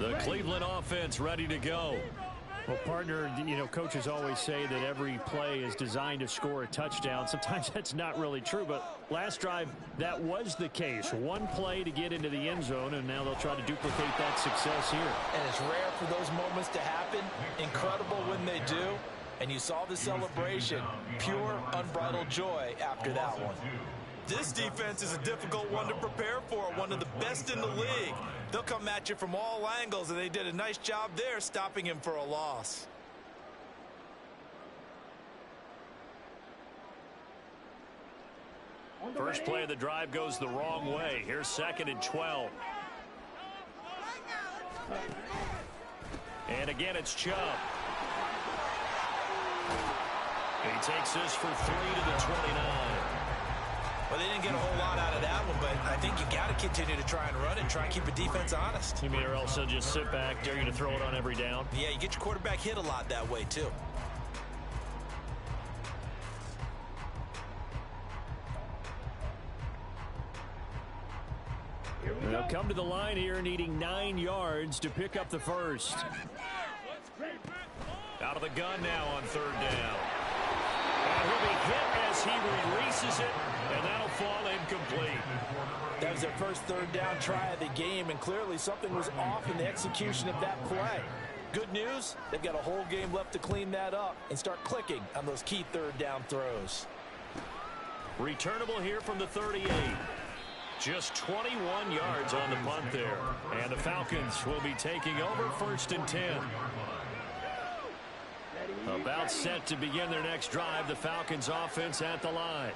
The Cleveland offense ready to go. Well, partner, coaches always say that every play is designed to score a touchdown. Sometimes that's not really true, but last drive, that was the case. One play to get into the end zone, and now they'll try to duplicate that success here. And it's rare for those moments to happen. Incredible when they do. And you saw the celebration. Pure, unbridled joy after that one. This defense is a difficult one to prepare for, one of the best in the league. They'll come at you from all angles, and they did a nice job there stopping him for a loss. First play of the drive goes the wrong way. Here's 2nd and 12. And again, it's Chubb. He takes this for 3 to the 29. Well, they didn't get a whole lot out of that one, but I think you got to continue to try and run it, try and keep a defense honest. You mean, or else they'll just sit back, dare you to throw it on every down? Yeah, you get your quarterback hit a lot that way, too. They'll come to the line here needing 9 yards to pick up the first. Out of the gun now on 3rd down. And he'll be hit as he releases it, and that'll fall incomplete. That was their first 3rd down try of the game, and clearly something was off in the execution of that play. Good news, they've got a whole game left to clean that up and start clicking on those key 3rd down throws. Returnable here from the 38. Just 21 yards on the punt there. And the Falcons will be taking over 1st and 10. About set to begin their next drive, the Falcons offense at the line.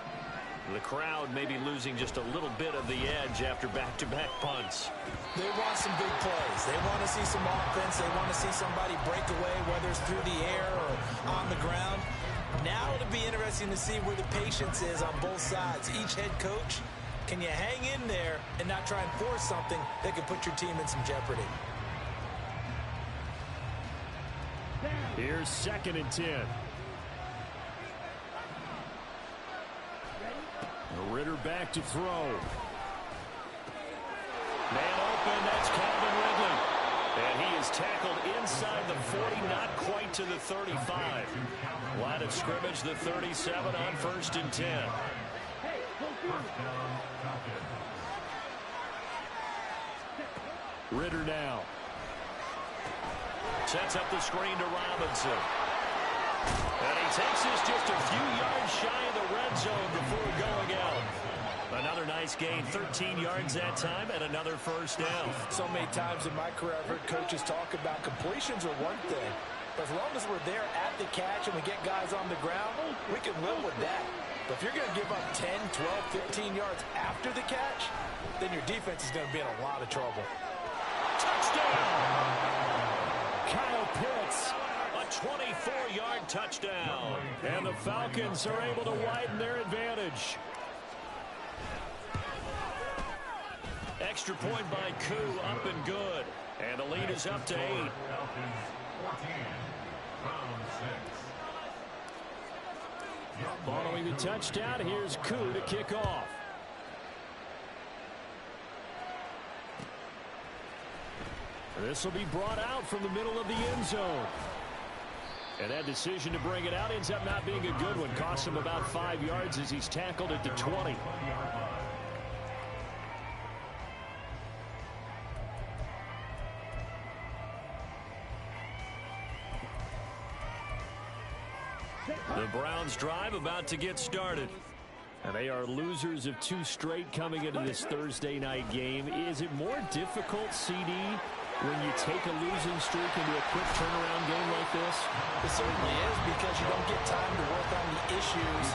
The crowd may be losing just a little bit of the edge after back-to-back punts. They want some big plays. They want to see some offense. They want to see somebody break away, whether it's through the air or on the ground. Now it'll be interesting to see where the patience is on both sides. Each head coach, can you hang in there and not try and force something that could put your team in some jeopardy? Here's 2nd and 10. Ritter back to throw. Man open, that's Calvin Ridley. And he is tackled inside the 40, not quite to the 35. Line of scrimmage, the 37 on 1st and 10. Ritter now. Sets up the screen to Robinson. And he takes this just a few yards shy of the red zone before going out. Another nice gain, 13 yards that time, and another first down. So many times in my career, I've heard coaches talk about completions are one thing. But as long as we're there at the catch and we get guys on the ground, we can live with that. But if you're going to give up 10, 12, 15 yards after the catch, then your defense is going to be in a lot of trouble. Touchdown! Kyle Pitts. A 24-yard touchdown. And the Falcons are able to widen their advantage. Extra point by Koo, up and good. And the lead is up to 8. Following the touchdown, here's Koo to kick off. This will be brought out from the middle of the end zone. And that decision to bring it out ends up not being a good one. Costs him about 5 yards as he's tackled at the 20. The Browns drive about to get started. And they are losers of 2 straight coming into this Thursday night game. Is it more difficult, CD, when you take a losing streak into a quick turnaround game like this? It certainly is, because you don't get time to work on the issues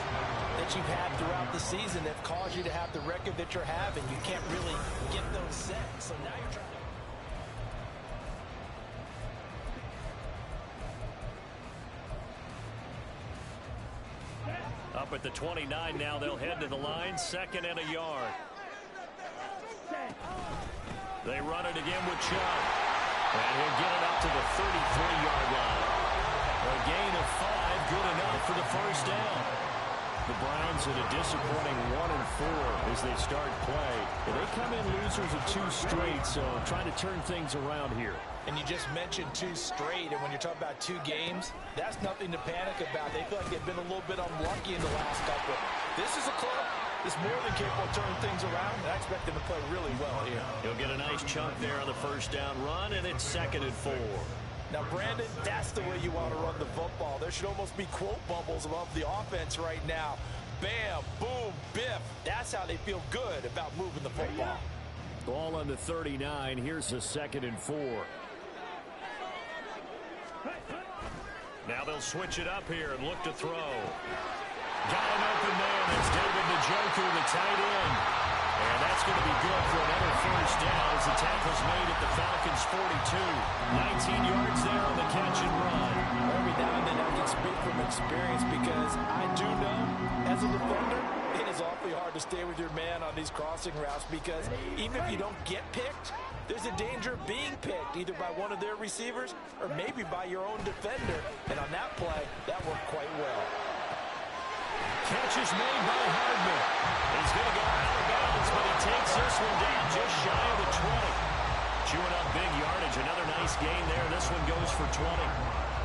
that you've had throughout the season that caused you to have the record that you're having. You can't really get those set. So now you're trying to... Up at the 29 now, they'll head to the line, 2nd and a yard. They run it again with Chubb. And he'll get it up to the 33-yard line. A gain of 5, good enough for the first down. The Browns in a disappointing 1-4 as they start play. And they come in losers of 2 straight, so trying to turn things around here. And you just mentioned 2 straight, and when you're talking about 2 games, that's nothing to panic about. They feel like they've been a little bit unlucky in the last couple. This is a club that's more than capable of turning things around, and I expect them to play really well here. He'll get a nice chunk there on the first down run, and it's 2nd and 4. Now, Brandon, that's the way you want to run the football. There should almost be quote bubbles above the offense right now. Bam, boom, biff. That's how they feel good about moving the football. Ball on the 39. Here's a 2nd and 4. Now they'll switch it up here and look to throw. Got an open man. It's David Njoku, the tight end. And that's going to be good for another first down as the tackle's made at the Falcons' 42. 19 yards there on the catch and run. Every now and then I can speak from experience because I do know, as a defender, it is awfully hard to stay with your man on these crossing routes because even if you don't get picked, there's a danger of being picked either by one of their receivers or maybe by your own defender. And on that play, that worked quite well. Catch is made by Hardman. He's going to go out of bounds, but he takes this one down just shy of the 20. Chewing up big yardage. Another nice gain there. This one goes for 20.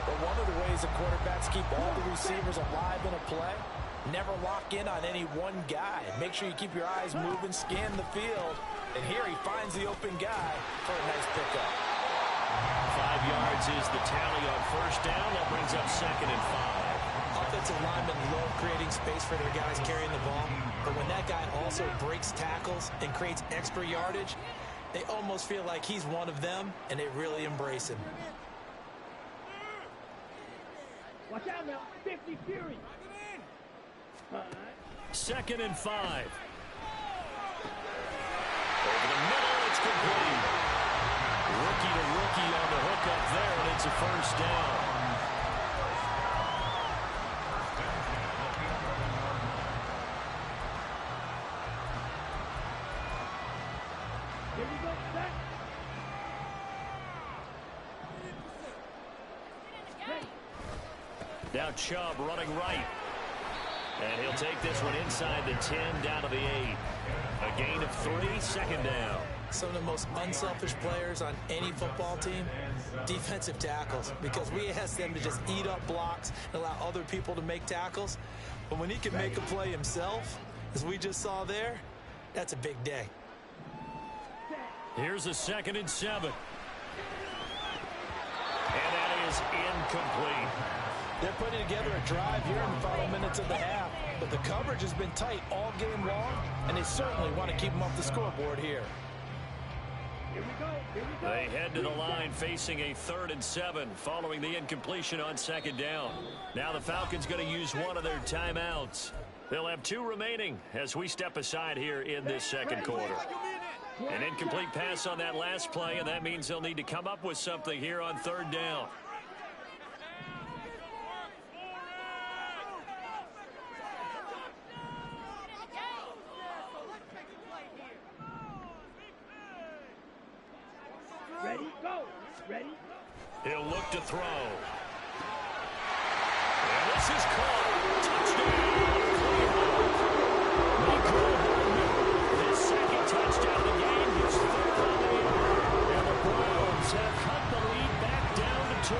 But one of the ways the quarterbacks keep all the receivers alive in a play, never lock in on any one guy. Make sure you keep your eyes moving, scan the field. And here he finds the open guy for a nice pickup. 5 yards is the tally on first down. That brings up 2nd and 5. Offensive linemen love creating space for their guys carrying the ball. But when that guy also breaks tackles and creates extra yardage, they almost feel like he's one of them, and they really embrace him. Watch out now. 50 Fury. 2nd and 5. Over the middle, it's complete. Rookie to rookie on the hook up there, and it's a first down. Here we go, set. Now Chubb running right. And he'll take this one inside the 10 down to the 8. A gain of 3, 2nd down. Some of the most unselfish players on any football team, defensive tackles, because we ask them to just eat up blocks and allow other people to make tackles. But when he can make a play himself, as we just saw there, that's a big day. Here's a 2nd and 7. And that is incomplete. They're putting together a drive here in the final minutes of the half, but the coverage has been tight all game long, and they certainly want to keep them off the scoreboard here. Here we go. Here we go. They head to the line facing a 3rd and 7 following the incompletion on 2nd down. Now the Falcons going to use one of their timeouts. They'll have 2 remaining as we step aside here in this 2nd quarter. An incomplete pass on that last play, and that means they'll need to come up with something here on 3rd down. Ready, go. Ready. He'll look to throw. And this is caught. Touchdown, Cleveland. His 2nd touchdown of the game. His 3rd on the year. And the Browns have cut the lead back down to 2.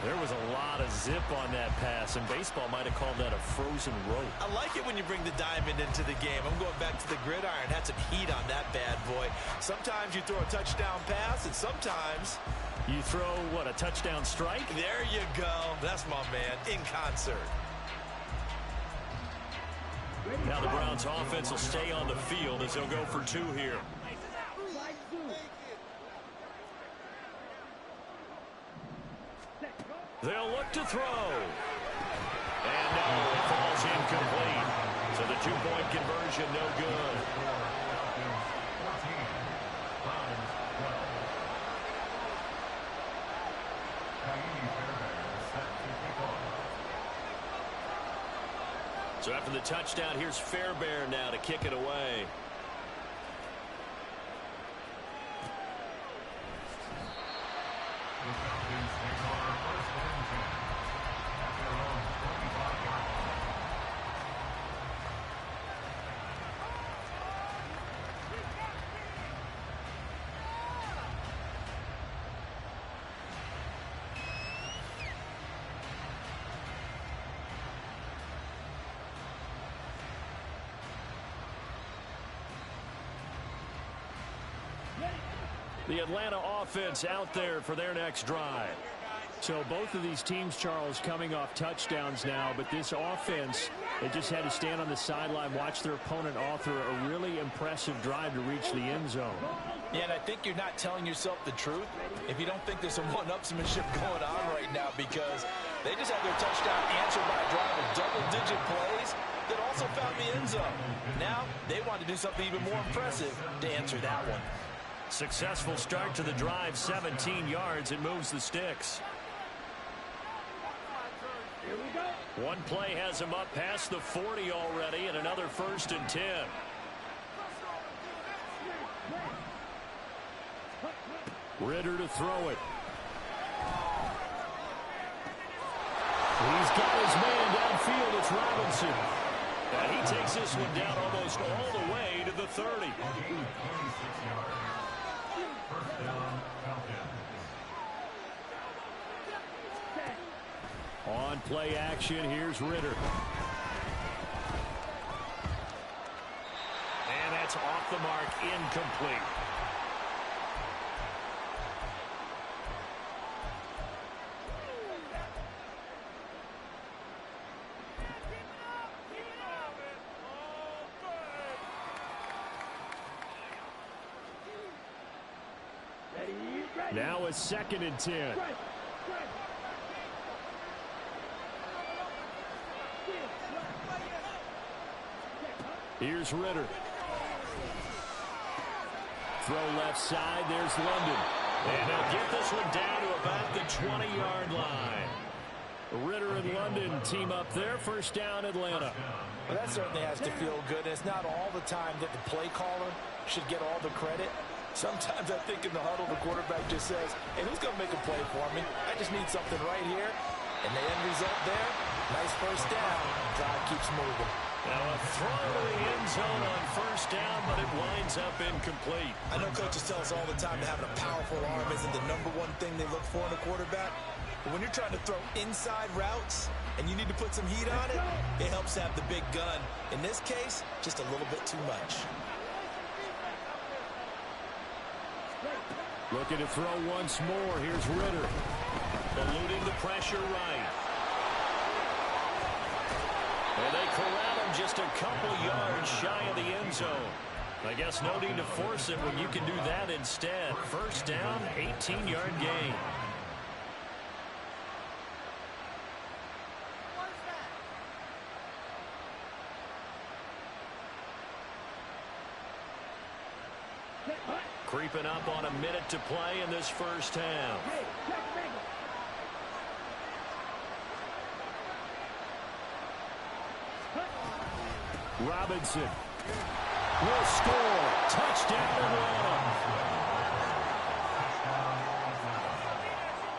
There was a lot of zip on that pass, and baseball might have called that a frozen rope. I like it when you bring the diamond into the game. I'm going back to the gridiron. Had some heat on that bad boy. Sometimes you throw a touchdown pass, and sometimes You throw, what, a touchdown strike? there you go. That's my man in concert. Now the Browns offense will stay on the field as they'll go for 2 here. Slide 2. Set, go. They'll look to throw. And no, it falls incomplete. So the 2-point conversion no good. So after the touchdown, here's Fairbairn now to kick it away. The Atlanta offense out there for their next drive. So both of these teams, Charles, coming off touchdowns now, but this offense, they just had to stand on the sideline, watch their opponent author a really impressive drive to reach the end zone. Yeah, and I think you're not telling yourself the truth if you don't think there's some one-upsmanship going on right now, because they just had their touchdown answered by a drive of double-digit plays that also found the end zone. Now they want to do something even more impressive to answer that one. Successful start to the drive, 17 yards. It moves the sticks. Here we go. One play has him up past the 40 already, and another 1st and 10. Ridder to throw it. He's got his man downfield. It's Robinson. And he takes this one down almost all the way to the 30. On play action, here's Ridder. And that's off the mark, incomplete. Now a 2nd and 10. Here's Ridder. Throw left side. There's London. And they'll get this one down to about the 20-yard line. Ridder and London team up there. 1st down, Atlanta. Well, that certainly has to feel good. It's not all the time that the play caller should get all the credit. Sometimes I think in the huddle, the quarterback just says, hey, who's going to make a play for me? I just need something right here. And the end result there, nice 1st down. Drive keeps moving. Now a throw to the end zone on 1st down, but it winds up incomplete. I know coaches tell us all the time that having a powerful arm isn't the #1 thing they look for in a quarterback. But when you're trying to throw inside routes and you need to put some heat on it, it helps have the big gun. In this case, just a little bit too much. Looking to throw once more. Here's Ridder. Eluding the pressure right. And they corral him just a couple yards shy of the end zone. I guess no need to force it when you can do that instead. 1st down, 18-yard gain. Creeping up on a minute to play in this 1st half. Robinson will score. Touchdown, Atlanta.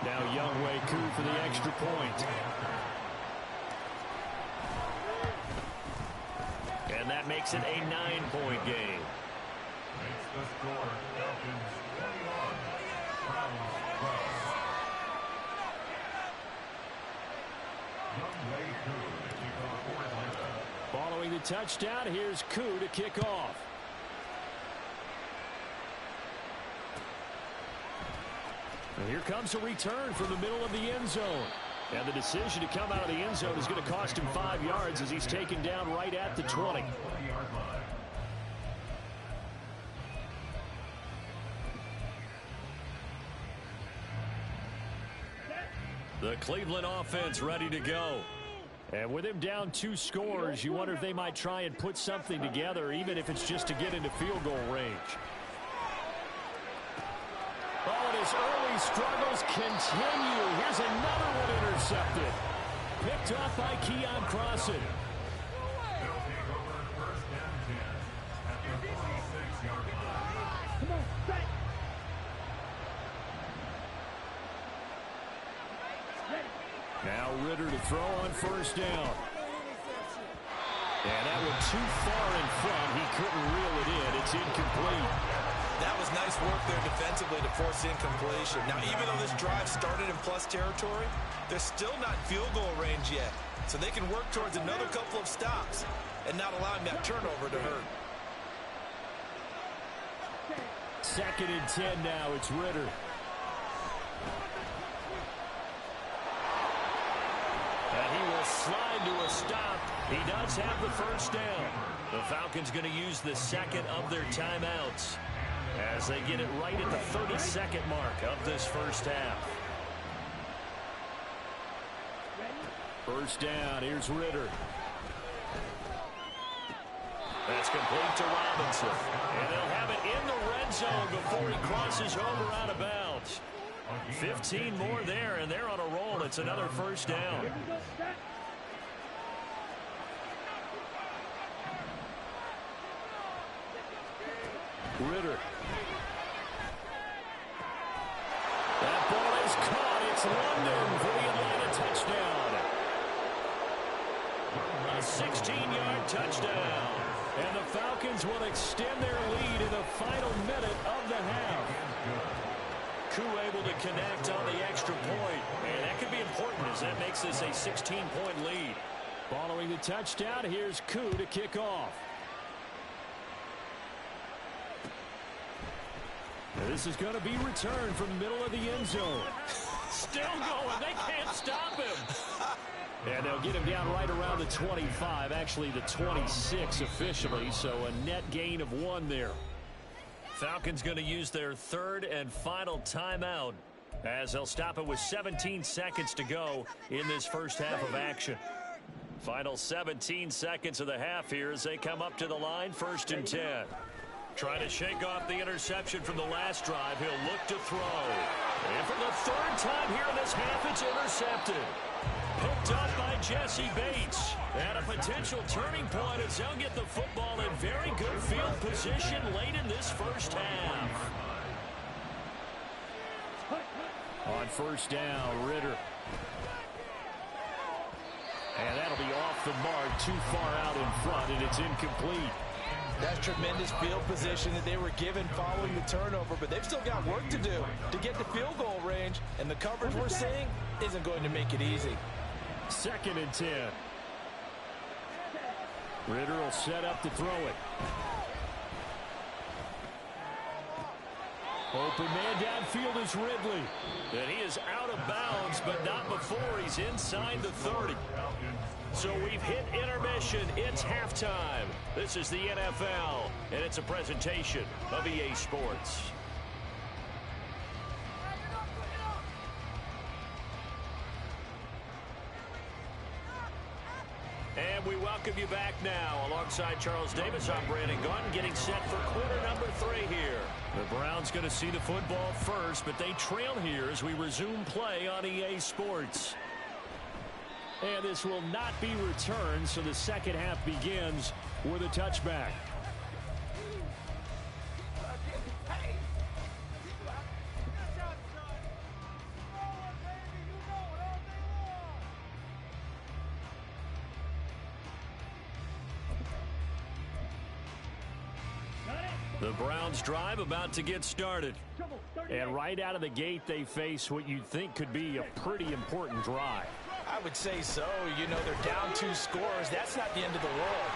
Now Younghoe Koo for the extra point. And that makes it a 9-point game. Following the touchdown, here's Koo to kick off. And here comes a return from the middle of the end zone. And the decision to come out of the end zone is going to cost him 5 yards as he's taken down right at the 20. The Cleveland offense ready to go. And with him down 2 scores, you wonder if they might try and put something together, even if it's just to get into field goal range. Oh, and his early struggles continue. Here's another one intercepted. Picked off by Keon Crossan. Come on, strike. Now Ridder to throw on 1st down. And that one too far in front. He couldn't reel it in. It's incomplete. That was nice work there defensively to force incompletion. Now, even though this drive started in plus territory, they're still not in field goal range yet. So they can work towards another couple of stops and not allowing that turnover to hurt. 2nd and 10 now. It's Ritter. And he will slide to a stop. He does have the first down. The Falcons going to use the second of their timeouts as they get it right at the 30-second mark of this first half. First down. Here's Ritter. That's complete to Robinson. And they'll have it in the red zone before he crosses over out of bounds. 15 more there, and they're on a roll. It's another first down. Ritter. That ball is caught. It's London for the Atlanta touchdown. A 16-yard touchdown. And the Falcons will extend their lead in the final minute of the half. Koo able to connect on the extra point. And that could be important as that makes this a 16-point lead. Following the touchdown, here's Koo to kick off. This is going to be returned from the middle of the end zone. Still going. They can't stop him. And they'll get him down right around the 25, actually the 26 officially, so a net gain of 1 there. Falcons going to use their third and final timeout as they'll stop it with 17 seconds to go in this first half of action. Final 17 seconds of the half here as they come up to the line, 1st and 10. Trying to shake off the interception from the last drive. He'll look to throw. And for the 3rd time here in this half, it's intercepted. Picked up by Jesse Bates. And a potential turning point as they'll get the football in very good field position late in this first half. On first down, Ritter. And that'll be off the mark, too far out in front, and it's incomplete. That's tremendous field position that they were given following the turnover, but they've still got work to do to get to field goal range, and the coverage we're seeing isn't going to make it easy. 2nd and 10. Ritter will set up to throw it. Open man downfield is Ridley. And he is out of bounds, but not before he's inside the 30. So we've hit intermission. It's halftime. This is the NFL, and it's a presentation of EA Sports. And we welcome you back now. Alongside Charles Davis, I'm Brandon Gunn, getting set for quarter number 3 here. The Browns going to see the football first, but they trail here as we resume play on EA Sports. And this will not be returned, so the second half begins with a touchback. The Browns drive about to get started. And right out of the gate, they face what you'd think could be a pretty important drive. I would say so. You know, they're down 2 scores. That's not the end of the world.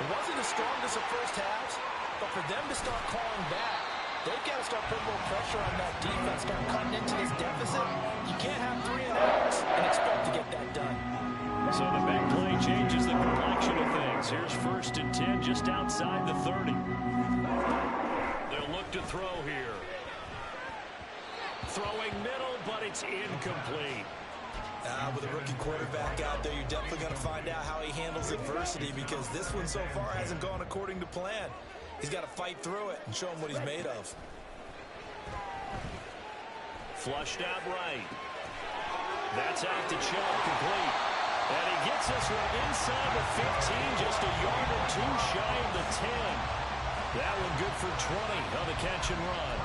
It wasn't the strongest of first halves, but for them to start calling back, they've got to start putting more pressure on that defense, start cutting into this deficit. You can't have 3 and outs and expect to get that done. So the big play changes the complexion of things. Here's 1st and 10 just outside the 30. They'll look to throw here. Throwing middle, but it's incomplete. With a rookie quarterback out there, you're definitely going to find out how he handles adversity, because this one so far hasn't gone according to plan. He's got to fight through it and show him what he's made of. Flushed out right. That's out to Chubb, complete. And he gets this one inside the 15, just a yard or 2 shy of the 10. That one good for 20 on the catch and run.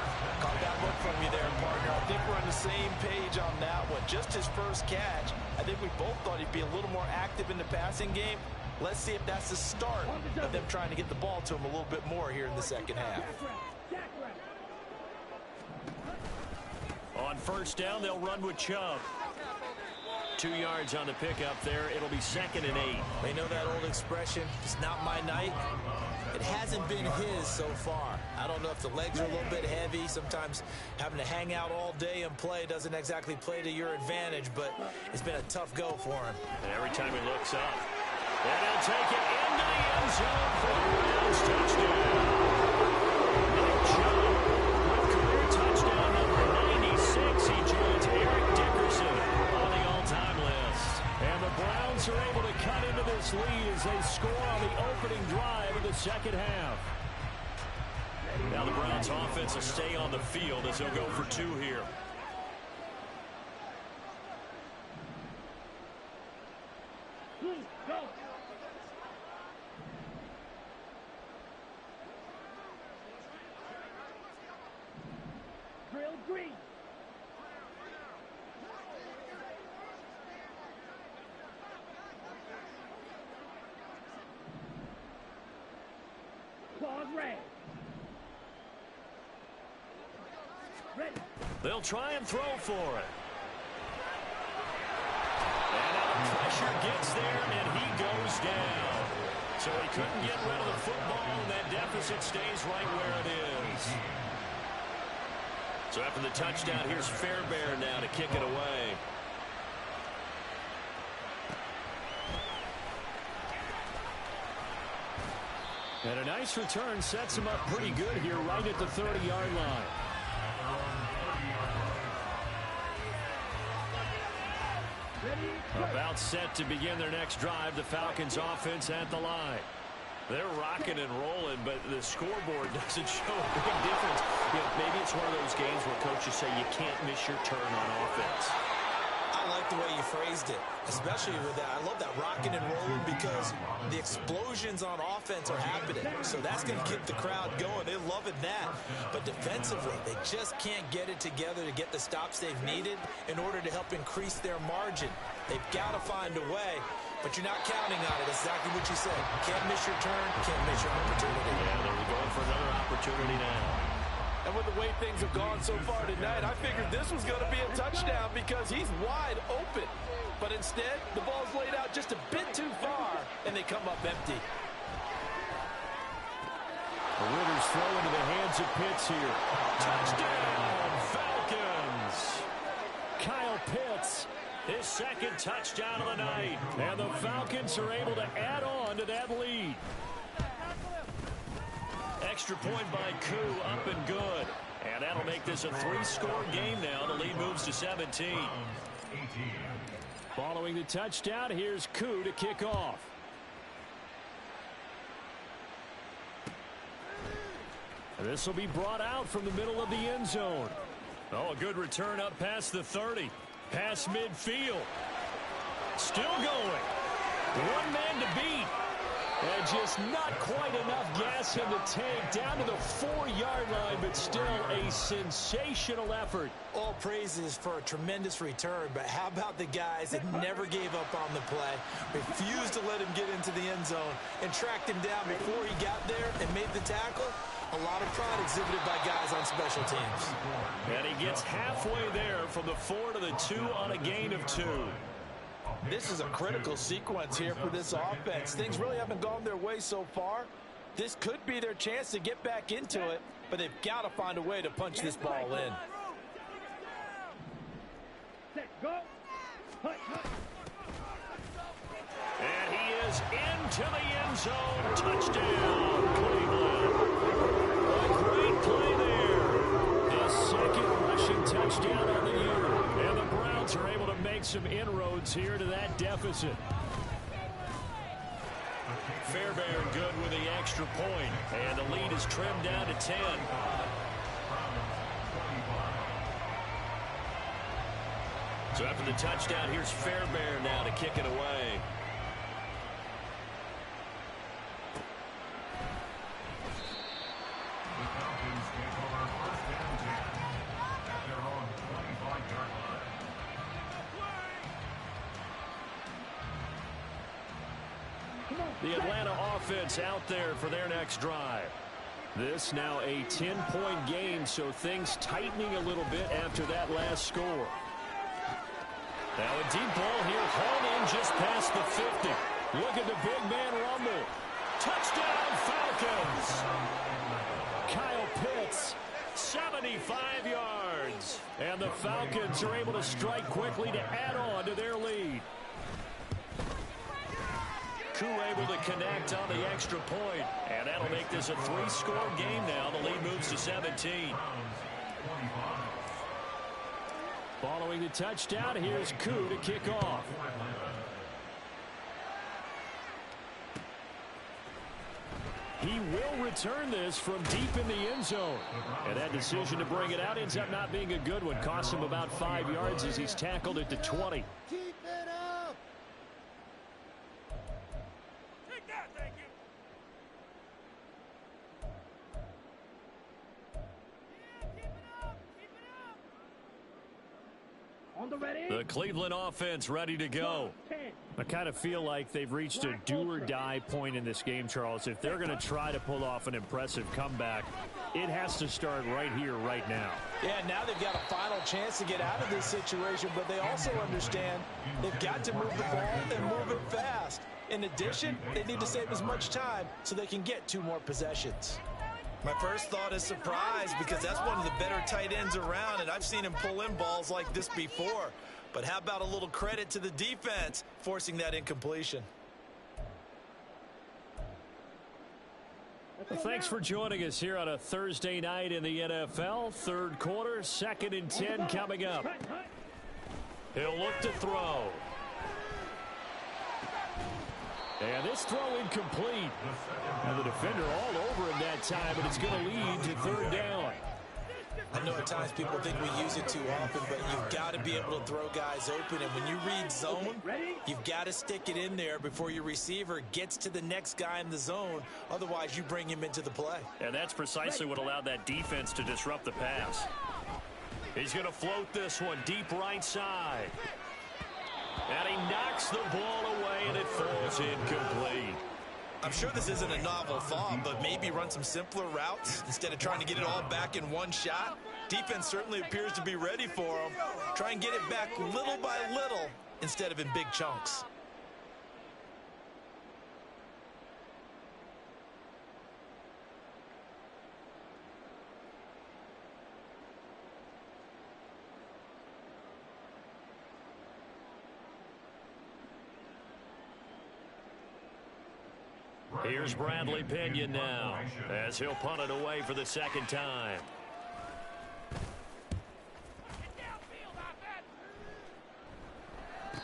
Caught that look from you there, partner. I think we're on the same page on that one. Just his first catch. I think we both thought he'd be a little more active in the passing game. Let's see if that's the start of them trying to get the ball to him a little bit more here in the second half. On first down, they'll run with Chubb. 2 yards on the pickup there. It'll be 2nd and 8. They know that old expression, it's not my night. It hasn't been his so far. I don't know if the legs are a little bit heavy. Sometimes having to hang out all day and play doesn't exactly play to your advantage, but it's been a tough go for him. And every time he looks up, and he'll take it into the end zone for a Browns touchdown. Nick Chubb with career touchdown number 96. He joins Eric Dickerson on the all-time list. And the Browns are able to cut into this lead as they score on the opening drive of the second half. Now the Browns offense will stay on the field as they'll go for 2 here. Go. Drill green. Claws red. Ready. They'll try and throw for it. And now the pressure gets there, and he goes down. So he couldn't get rid of the football, and that deficit stays right where it is. So after the touchdown, here's Fairbairn now to kick it away. And a nice return sets him up pretty good here right at the 30-yard line. About set to begin their next drive, the Falcons offense at the line. They're rocking and rolling, but the scoreboard doesn't show a big difference. You know, maybe it's one of those games where coaches say you can't miss your turn on offense. I like the way you phrased it, especially with that. I love that rocking and rolling because the explosions on offense are happening. So that's going to keep the crowd going. They're loving that. But defensively, they just can't get it together to get the stops they've needed in order to help increase their margin. They've got to find a way, but you're not counting on it. That's exactly what you said. Can't miss your turn, can't miss your opportunity. Yeah, they're going for another opportunity now. And with the way things have gone so far tonight, I figured this was going to be a touchdown because he's wide open. But instead, the ball's laid out just a bit too far, and they come up empty. The Riders throw into the hands of Pitts here. Touchdown, Falcons! Kyle Pitts. His 2nd touchdown of the night. And the Falcons are able to add on to that lead. Extra point by Koo, up and good. And that'll make this a 3-score game now. The lead moves to 17. Following the touchdown, here's Koo to kick off. This will be brought out from the middle of the end zone. Oh, a good return up past the 30. Past midfield. Still going. One man to beat. And just not quite enough gas in the tank, down to the 4-yard line, but still a sensational effort. All praises for a tremendous return, but how about the guys that never gave up on the play, refused to let him get into the end zone, and tracked him down before he got there and made the tackle? A lot of pride exhibited by guys on special teams. And he gets halfway there from the 4 to the 2 on a gain of 2. This is a critical sequence here for this offense. Things really haven't gone their way so far. This could be their chance to get back into it, but they've got to find a way to punch this ball in. Set, go. Hut, hut. And he is into the end zone. Touchdown, Cleveland. A great play there. The 2nd rushing touchdown on the year. And the Browns are able to make some inroads here to that deficit. Fairbairn good with the extra point. And the lead is trimmed down to 10. So after the touchdown, here's Fairbairn now to kick it away. The Atlanta offense out there for their next drive. This now a 10-point game, so things tightening a little bit after that last score. Now a deep ball here, hauled in just past the 50. Look at the big man rumble. Touchdown, Falcons. Kyle Pitts, 75 yards. And the Falcons are able to strike quickly to add on to their lead. Koo able to connect on the extra point. And that'll make this a 3-score game now. The lead moves to 17. Following the touchdown, here's Koo to kick off. He will return this from deep in the end zone. And that decision to bring it out ends up not being a good one. Costs him about 5 yards as he's tackled at the 20. Keep it up. Take that, thank you. On the ready. The Cleveland offense ready to go. 10. I kind of feel like they've reached a do-or-die point in this game, Charles. If they're going to try to pull off an impressive comeback, it has to start right here, right now. Yeah, now they've got a final chance to get out of this situation, but they also understand they've got to move the ball and move it fast. In addition, they need to save as much time so they can get 2 more possessions. My first thought is surprise because that's one of the better tight ends around, and I've seen him pull in balls like this before. But how about a little credit to the defense forcing that incompletion? Well, thanks for joining us here on a Thursday night in the NFL. Third quarter, 2nd and 10 coming up. He'll look to throw. And this throw incomplete. And the defender all over him that time, but it's going to lead to 3rd down. I know at times people think we use it too often, but you've got to be able to throw guys open. And when you read zone, you've got to stick it in there before your receiver gets to the next guy in the zone. Otherwise, you bring him into the play. And that's precisely what allowed that defense to disrupt the pass. He's going to float this one deep right side. And he knocks the ball away, and it falls incomplete. I'm sure this isn't a novel thought, but maybe run some simpler routes instead of trying to get it all back in one shot. Defense certainly appears to be ready for him. Try and get it back little by little instead of in big chunks. Here's Bradley Pinion now as he'll punt it away for the 2nd time.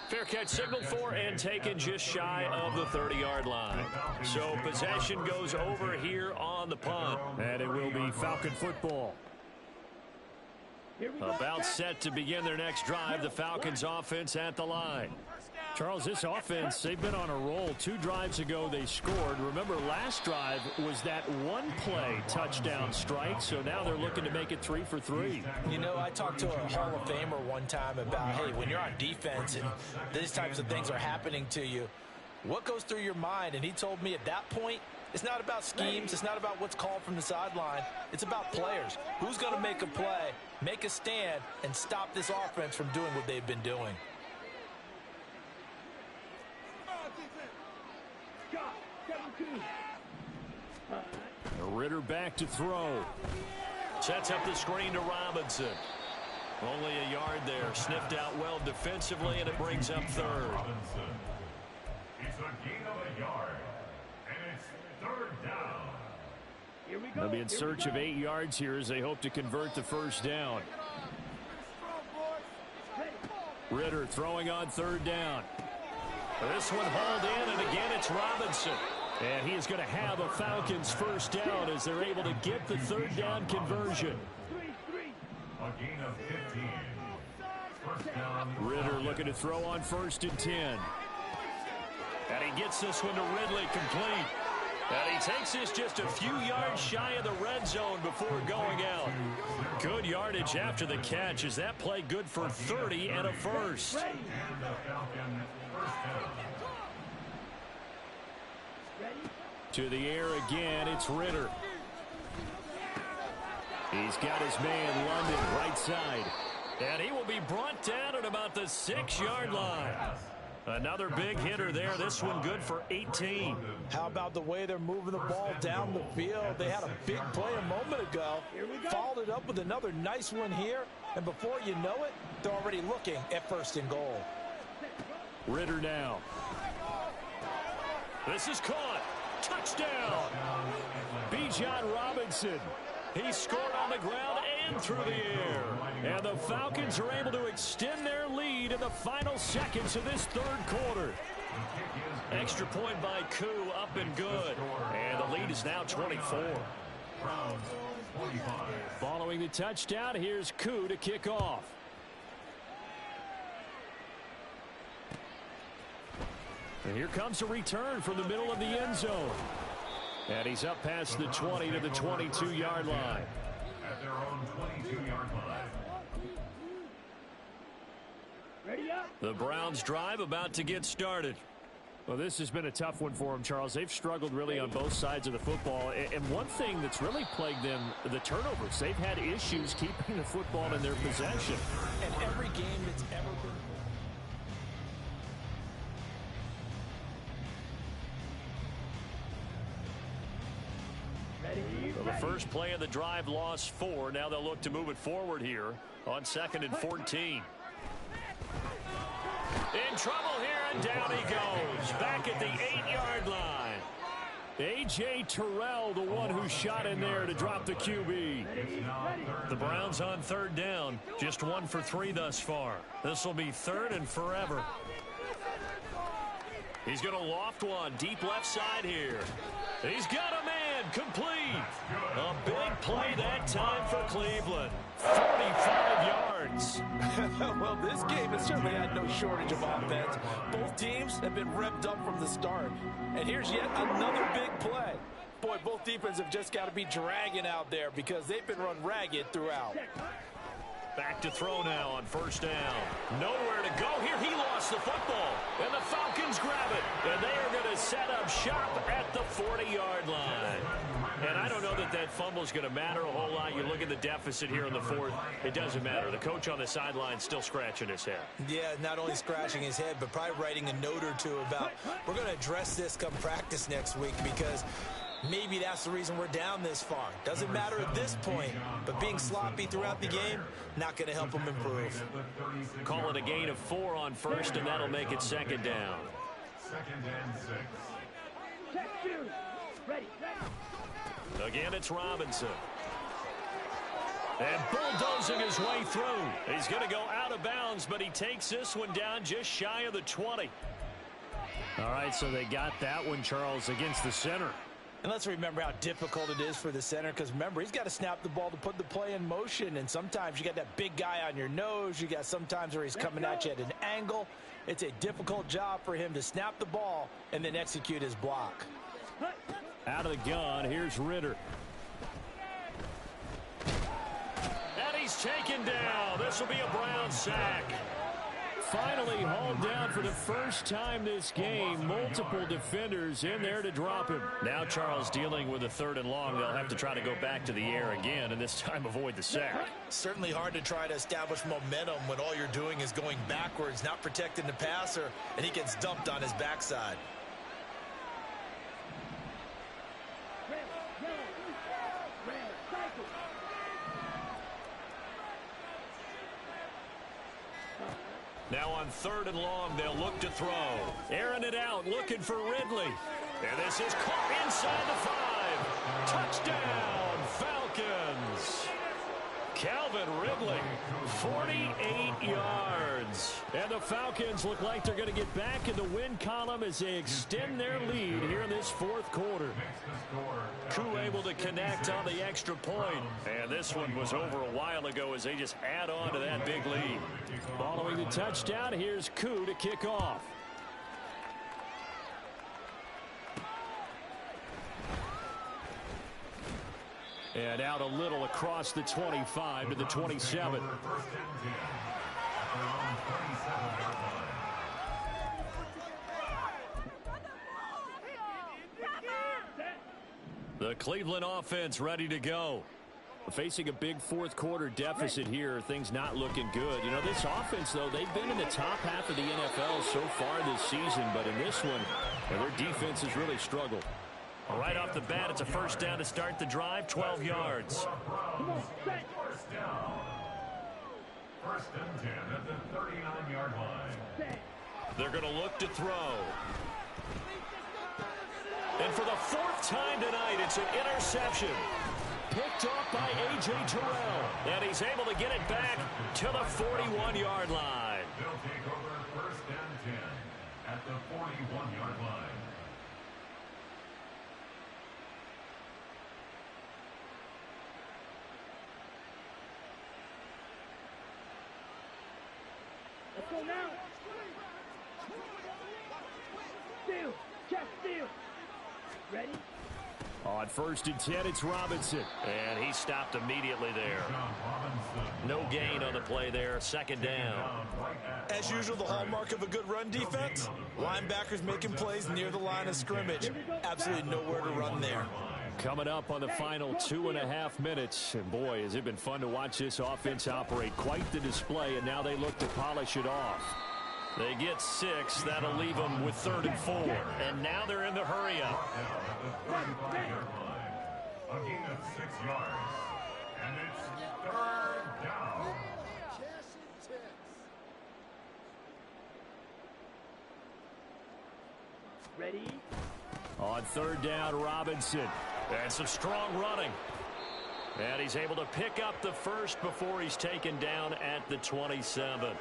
Fair catch signaled for and taken just shy of the 30-yard line. So possession goes over here on the punt. And it will be Falcon football. About set to begin their next drive, the Falcons offense at the line. Charles, this offense, they've been on a roll. 2 drives ago, they scored. Remember, last drive was that one-play touchdown strike, so now they're looking to make it 3 for 3. You know, I talked to a Hall of Famer one time about, hey, when you're on defense and these types of things are happening to you, what goes through your mind? And he told me at that point, it's not about schemes. It's not about what's called from the sideline. It's about players. Who's going to make a play, make a stand, and stop this offense from doing what they've been doing? Ritter back to throw. Sets up the screen to Robinson. Only a yard there. Sniffed out well defensively, and it brings up 3rd. It's a gain of a yard, and it's 3rd down. Here we go. They'll be in search of 8 yards here as they hope to convert the 1st down. Ritter throwing on 3rd down. This one hauled in, and again it's Robinson. And he is going to have a Falcons 1st down as they're able to get the 3rd down conversion. A gain of 15. 1st down. Ritter looking to throw on 1st and 10. And he gets this one to Ridley complete. And he takes this just a few yards shy of the red zone before going out. Good yardage after the catch. Is that play good for 30 and a 1st? And the Falcon 1st down. To the air again, it's Ritter. He's got his man London right side. And he will be brought down at about the 6-yard line. Another big hitter there. This one good for 18. How about the way they're moving the ball down the field? They had a big play a moment ago. Followed it up with another nice one here. And before you know it, they're already looking at 1st and goal. Ritter now. This is caught. Touchdown. Bijan Robinson. He scored on the ground and through the air. And the Falcons are able to extend their lead in the final seconds of this 3rd quarter. Extra point by Koo, up and good. And the lead is now 24. Following the touchdown, here's Koo to kick off. And here comes a return from the middle of the end zone. And he's up past the 20 to the 22-yard line. At their own 22-yard line. The Browns drive about to get started. Well, this has been a tough one for them, Charles. They've struggled really on both sides of the football. And one thing that's really plagued them, the turnovers. They've had issues keeping the football in their possession. And every game that's ever been... Well, the first play of the drive lost 4. Now they'll look to move it forward here on 2nd and 14. In trouble here, and down he goes. Back at the 8-yard line. A.J. Terrell, the one who shot in there to drop the QB. The Browns on 3rd down. Just 1 for 3 thus far. This will be 3rd and forever. He's going to loft one deep left side here. He's got a man. Complete. A big play that time for Cleveland. 45 yards. Well, this game has certainly had no shortage of offense. Both teams have been revved up from the start. And here's yet another big play. Boy, both defenses have just got to be dragging out there because they've been run ragged throughout. Back to throw now on 1st down. Nowhere to go here. He lost the football. And the Falcons grab it. And they are going to set up shop at the 40-yard line. And I don't know that that fumble is going to matter a whole lot. You look at the deficit here in the 4th. It doesn't matter. The coach on the sideline still scratching his head. Yeah, not only scratching his head, but probably writing a note or two about we're going to address this come practice next week because maybe that's the reason we're down this far. Doesn't matter at this point, but being sloppy throughout the game, not going to help them improve. Call it a gain of 4 on 1st, and that'll make it 2nd down. 2nd and 6. Again, it's Robinson. And bulldozing his way through. He's going to go out of bounds, but he takes this one down just shy of the 20. All right, so they got that one, Charles, against the center. And let's remember how difficult it is for the center because, remember, he's got to snap the ball to put the play in motion. And sometimes you got that big guy on your nose. You got sometimes where he's coming at you at an angle. It's a difficult job for him to snap the ball and then execute his block. Out of the gun, here's Ritter. And he's taken down. This will be a Brown sack. Finally hauled down for the first time this game. Multiple defenders in there to drop him. Now Charles dealing with a 3rd and long. They'll have to try to go back to the air again, and this time avoid the sack. Certainly hard to try to establish momentum when all you're doing is going backwards, not protecting the passer, and he gets dumped on his backside. Now on 3rd and long, they'll look to throw. Airing it out, looking for Ridley. And this is caught inside the 5. Touchdown, Falcons. Calvin Ridley, 48 yards. And the Falcons look like they're going to get back in the win column as they extend their lead here in this 4th quarter. Koo able to connect on the extra point. And this one was over a while ago as they just add on to that big lead. Following the touchdown, here's Koo to kick off. And out a little across the 25 to the 27. The Cleveland offense ready to go. Facing a big fourth-quarter deficit here, things not looking good. You know, this offense, though, they've been in the top half of the NFL so far this season, but in this one, their defense has really struggled. Right off the bat, it's a first down to start the drive, 12 yards. First down. First and 10 at the 39-yard line. They're going to look to throw. And for the fourth time tonight, it's an interception. Picked off by A.J. Terrell. And he's able to get it back to the 41-yard line. They'll take over first and 10 at the 41-yard line. Let's go now. Steal. Check steal. Ready? On first and 10, it's Robinson. And he stopped immediately there. No gain on the play there. Second down. As usual, the hallmark of a good run defense, linebackers making plays near the line of scrimmage. Absolutely nowhere to run there. Coming up on the final 2.5 minutes. And boy, has it been fun to watch this offense operate. Quite the display, and now they look to polish it off. They get 6. That'll leave them with 3rd and 4. And now they're in the hurry-up. A gain of 6 yards. And it's 3rd down. Ready? On 3rd down, Robinson. And some strong running. And he's able to pick up the first before he's taken down at the 27.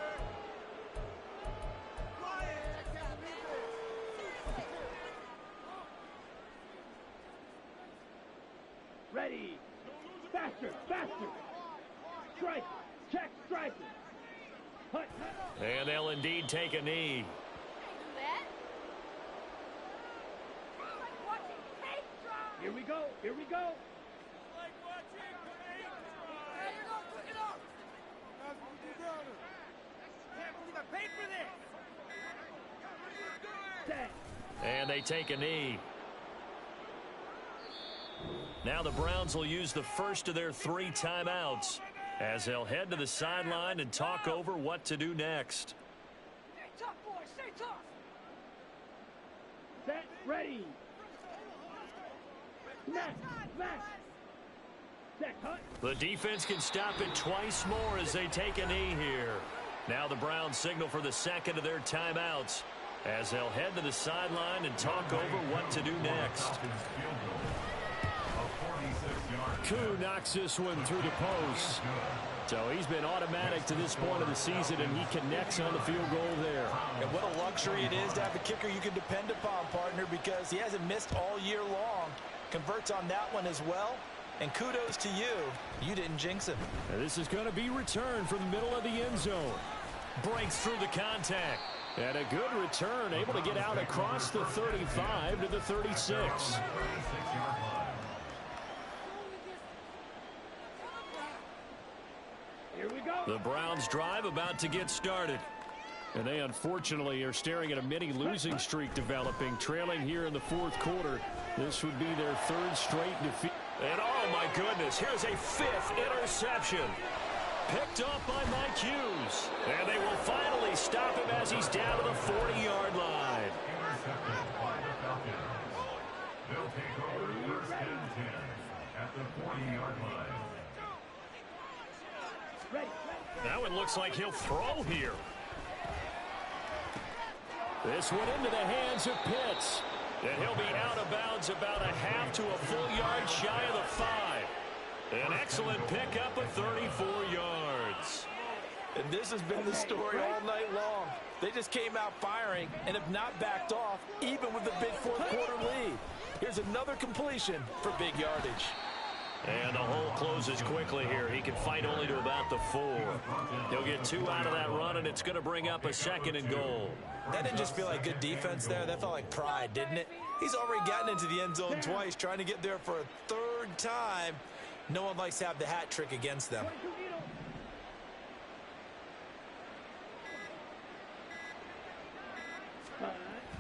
Ready. Faster, faster. Strike. Check, strike. Hut. And they'll indeed take a knee. Here we go. Here we go. And they take a knee. Now the Browns will use the first of their 3 timeouts as they'll head to the sideline and talk over what to do next. Stay tough, boys. Stay tough. Set. Ready. Smack. Smack. Set. Hut. The defense can stop it twice more as they take a knee here. Now the Browns signal for the second of their timeouts as they'll head to the sideline and talk over what to do next. Koo knocks this one through the post. So he's been automatic to this point of the season, and he connects on the field goal there. And what a luxury it is to have a kicker you can depend upon, partner, because he hasn't missed all year long. Converts on that one as well. And kudos to you. You didn't jinx him. And this is going to be returned from the middle of the end zone. Breaks through the contact. And a good return, able to get out across the 35 to the 36. Here we go. The Browns drive about to get started. And they unfortunately are staring at a mini losing streak developing, trailing here in the fourth quarter. This would be their 3rd straight defeat. And oh my goodness, here's a 5th interception. Picked off by Mike Hughes. And they will finally stop him as he's down to the 40-yard line. Intercepted by the Falcons. They'll take over first and 10 at the 40-yard line. Ready. Now it looks like he'll throw here. This one into the hands of Pitts. And he'll be out of bounds about a half to a full yard shy of the 5. An excellent pickup of 34 yards. And this has been the story all night long. They just came out firing and have not backed off, even with the big fourth quarter lead. Here's another completion for big yardage. And the hole closes quickly here. He can fight only to about the 4. He'll get 2 out of that run, and it's going to bring up a 2nd and goal. That didn't just feel like good defense there. That felt like pride, didn't it? He's already gotten into the end zone twice, trying to get there for a 3rd time. No one likes to have the hat trick against them.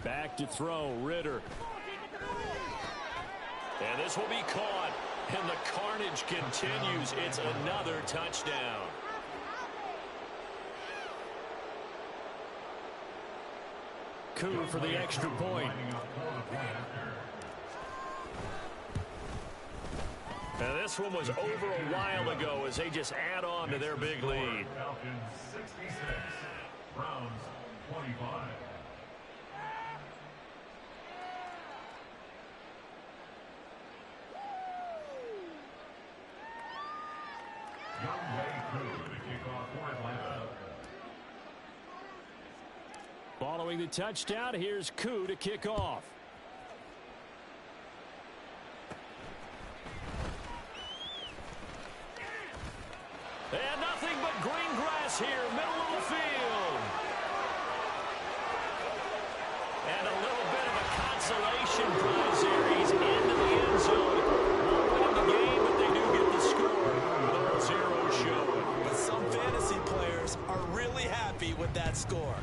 Back to throw, Ritter. And this will be caught. And the carnage continues. It's another touchdown. Koo for the extra point. Now this one was over a while ago as they just add on to their big lead. Falcons 66, Browns 25. Younghoe Koo to kick off for Atlanta. Following the touchdown, here's Koo to kick off. And nothing but green grass here, middle of the field. And a little bit of a consolation prize here. He's into the end zone. Won't win the game, but they do get the score. The 0 show. But some fantasy players are really happy with that score.